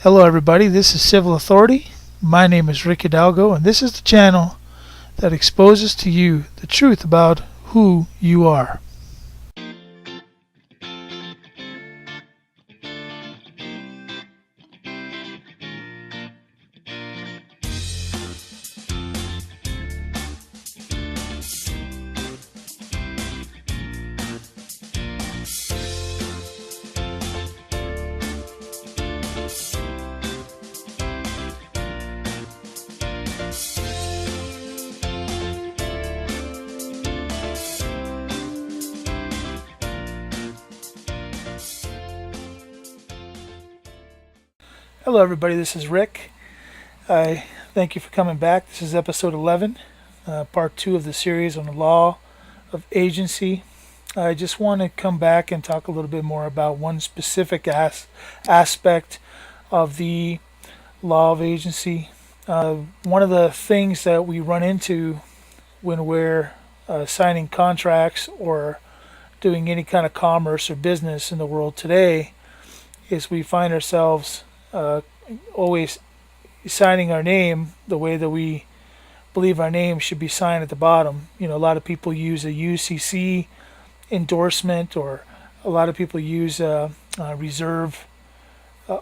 Hello, everybody. This is Civil Authority. My name is Rick Hidalgo, and this is the channel that exposes to you the truth about who you are. Hello, everybody. This is Rick. I thank you for coming back. This is episode 11, part 2 of the series on the law of agency. I just want to come back and talk a little bit more about one specific aspect of the law of agency. One of the things that we run into when we're signing contracts or doing any kind of commerce or business in the world today is we find ourselves always signing our name the way that we believe our name should be signed at the bottom. You know, a lot of people use a UCC endorsement, or a lot of people use a reserve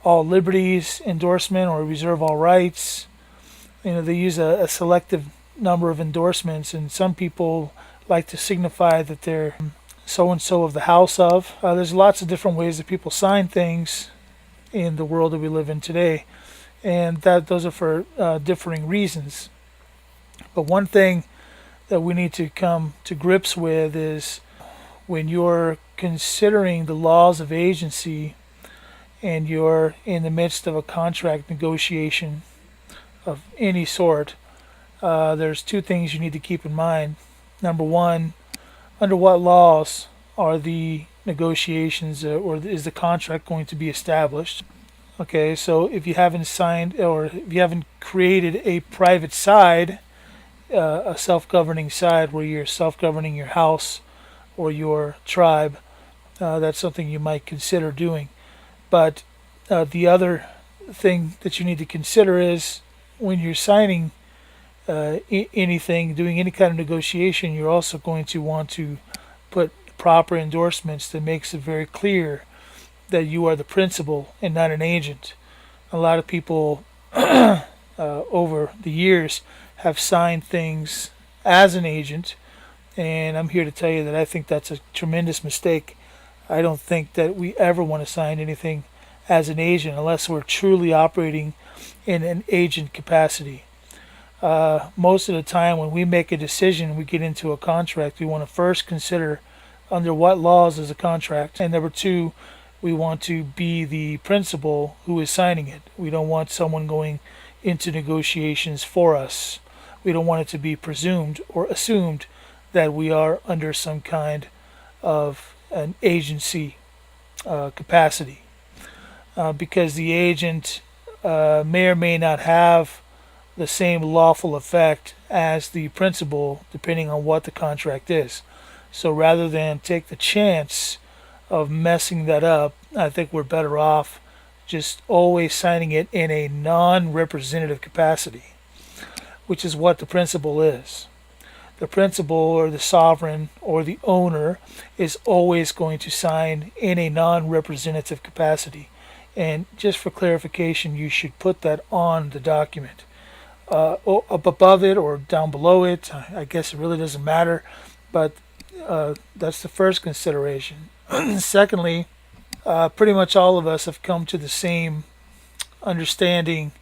all liberties endorsement or reserve all rights. You know, they use a selective number of endorsements, and some people like to signify that they're so and so of the house of. There's lots of different ways that people sign things in the world that we live in today, and that those are for differing reasons. But one thing that we need to come to grips with is when you're considering the laws of agency and you're in the midst of a contract negotiation of any sort, there's two things you need to keep in mind. Number one, under what laws are the negotiations or is the contract going to be established? Okay, so if you haven't signed or if you haven't created a private side, a self-governing side where you're self-governing your house or your tribe, that's something you might consider doing. But the other thing that you need to consider is when you're signing anything, doing any kind of negotiation, you're also going to want to put proper endorsements that makes it very clear that you are the principal and not an agent. A lot of people over the years have signed things as an agent, and I'm here to tell you that I think that's a tremendous mistake. I don't think that we ever want to sign anything as an agent unless we're truly operating in an agent capacity. Most of the time when we make a decision, we get into a contract, we want to first consider under what laws is a contract, and number two, we want to be the principal who is signing it. We don't want someone going into negotiations for us. We don't want it to be presumed or assumed that we are under some kind of an agency capacity, because the agent may or may not have the same lawful effect as the principal depending on what the contract is. So rather than take the chance of messing that up, I think we're better off just always signing it in a non-representative capacity, which is what the principal is. The principal or the sovereign or the owner is always going to sign in a non-representative capacity. And just for clarification, you should put that on the document. Up above it or down below it, I guess it really doesn't matter, but that's the first consideration. Secondly, pretty much all of us have come to the same understanding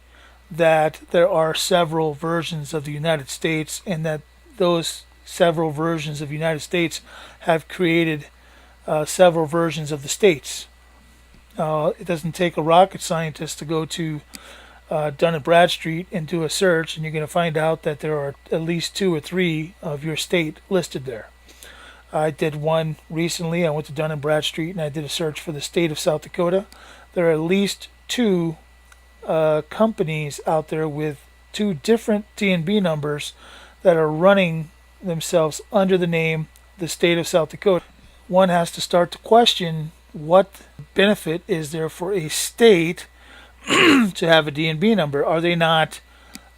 that there are several versions of the United States, and that those several versions of the United States have created several versions of the states. It doesn't take a rocket scientist to go to Dun & Bradstreet and do a search, and you're going to find out that there are at least 2 or 3 of your state listed there. I did one recently. I went to Dun & Bradstreet and I did a search for the state of South Dakota. There are at least 2 companies out there with 2 different DNB numbers that are running themselves under the name the state of South Dakota. One has to start to question what benefit is there for a state to have a DNB number? Are they not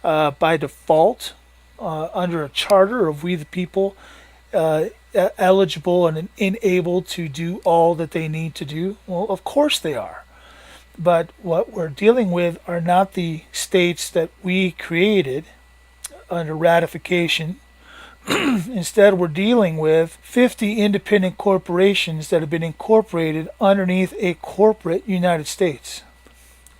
by default under a charter of we the people eligible and enabled to do all that they need to do? Well, of course they are. But what we're dealing with are not the states that we created under ratification. Instead, we're dealing with 50 independent corporations that have been incorporated underneath a corporate United States.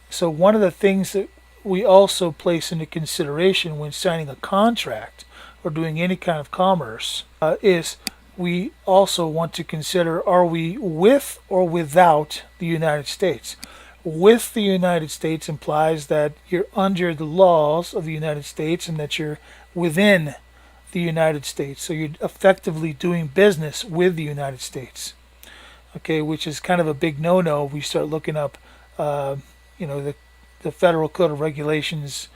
So one of the things that we also place into consideration when signing a contract or doing any kind of commerce is we also want to consider, are we with or without the United States? With the United States implies that you're under the laws of the United States and that you're within the United States. So you're effectively doing business with the United States. Okay, which is kind of a big no-no. We start looking up, the Federal Code of Regulations,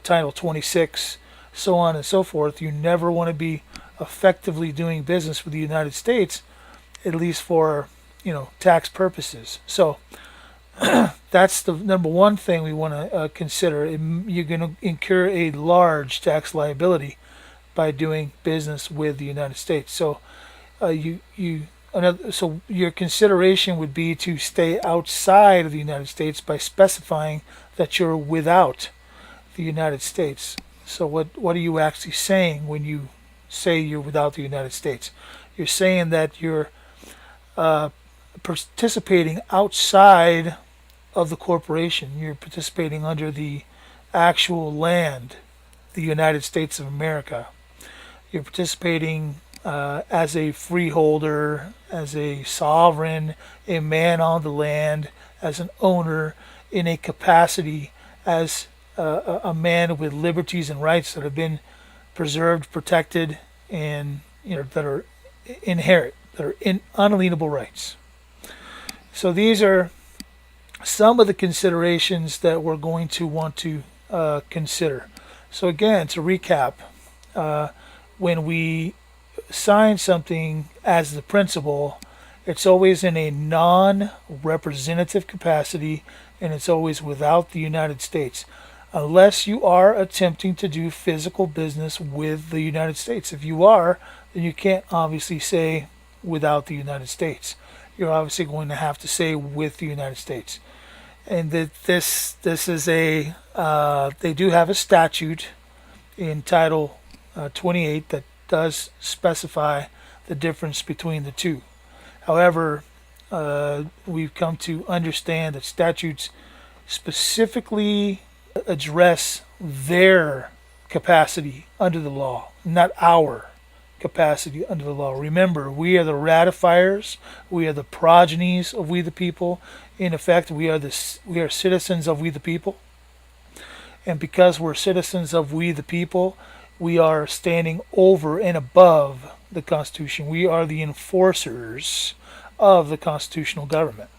Title 26, so on and so forth. You never want to be effectively doing business with the United States, at least for, tax purposes. So that's the number one thing we want to consider. You're going to incur a large tax liability by doing business with the United States. So so your consideration would be to stay outside of the United States by specifying that you're without the United States. So what are you actually saying when you say you're without the United States? You're saying that you're participating outside of the corporation. You're participating under the actual land, the United States of America. You're participating as a freeholder, as a sovereign, a man on the land, as an owner, in a capacity as a man with liberties and rights that have been preserved, protected, and that are inherent, that are unalienable rights. So these are some of the considerations that we're going to want to consider. So again, to recap, when we sign something as the principal, it's always in a non-representative capacity, and it's always without the United States, unless you are attempting to do physical business with the United States. If you are, then you can't obviously say without the United States. You're obviously going to have to say with the United States. And that this is they do have a statute in Title 28 that does specify the difference between the two. However, we've come to understand that statutes specifically address their capacity under the law, not our capacity under the law. Remember, we are the ratifiers, we are the progenies of we the people. In effect, we are citizens of we the people. And because we're citizens of we the people, we are standing over and above the Constitution. We are the enforcers of the constitutional government.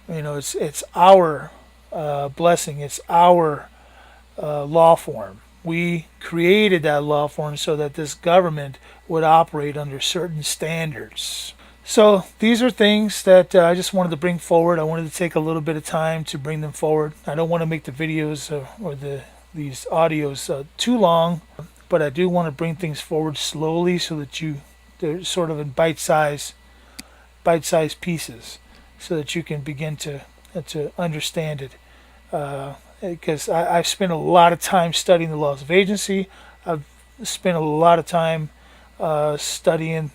It's our blessing. It's our law form. We created that law form so that this government would operate under certain standards. So these are things that I just wanted to bring forward. I wanted to take a little bit of time to bring them forward. I don't want to make the videos or these audios too long, but I do want to bring things forward slowly so that they're sort of in bite-sized pieces, so that you can begin to understand it. Because I've spent a lot of time studying the laws of agency. I've spent a lot of time studying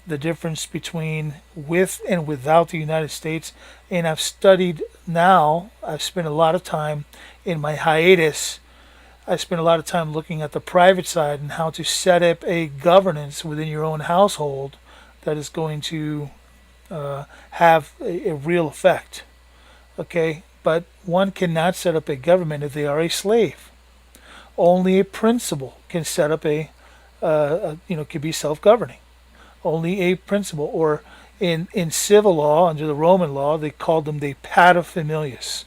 the difference between with and without the United States. And I've spent a lot of time in my hiatus. I spent a lot of time looking at the private side and how to set up a governance within your own household that is going to have a real effect. Okay? But one cannot set up a government if they are a slave. Only a principal can set up can be self-governing. Only a principal, or in civil law, under the Roman law, they called them the paterfamilias.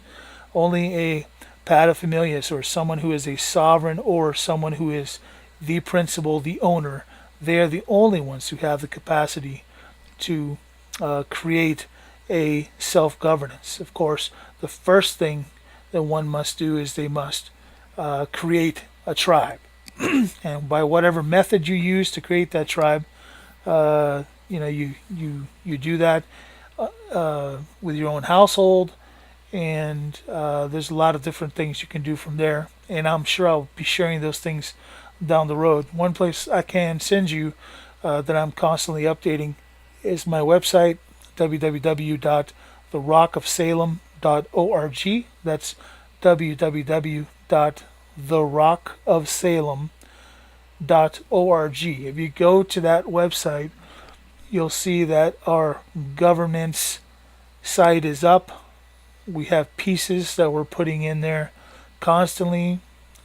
Only a paterfamilias, or someone who is a sovereign, or someone who is the principal, the owner, they are the only ones who have the capacity to create a self-governance. Of course, the first thing that one must do is they must create a tribe. And by whatever method you use to create that tribe, you do that with your own household, and there's a lot of different things you can do from there. And I'm sure I'll be sharing those things down the road. One place I can send you that I'm constantly updating is my website, www.therockofsalem.org. That's www.therockofsalem.org. If you go to that website, you'll see that our governance site is up. We have pieces that we're putting in there constantly,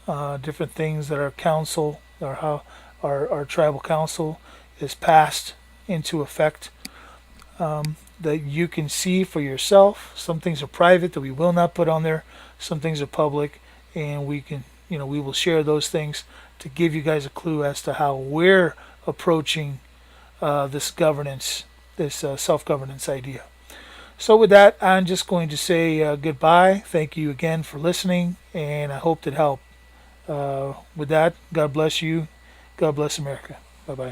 different things that our council or how our tribal council is passed into effect, that you can see for yourself. Some things are private that we will not put on there. Some things are public, and we will share those things to give you guys a clue as to how we're approaching this governance, this self-governance idea. So with that, I'm just going to say goodbye. Thank you again for listening, and I hope it helped. With that, God bless you. God bless America. Bye-bye.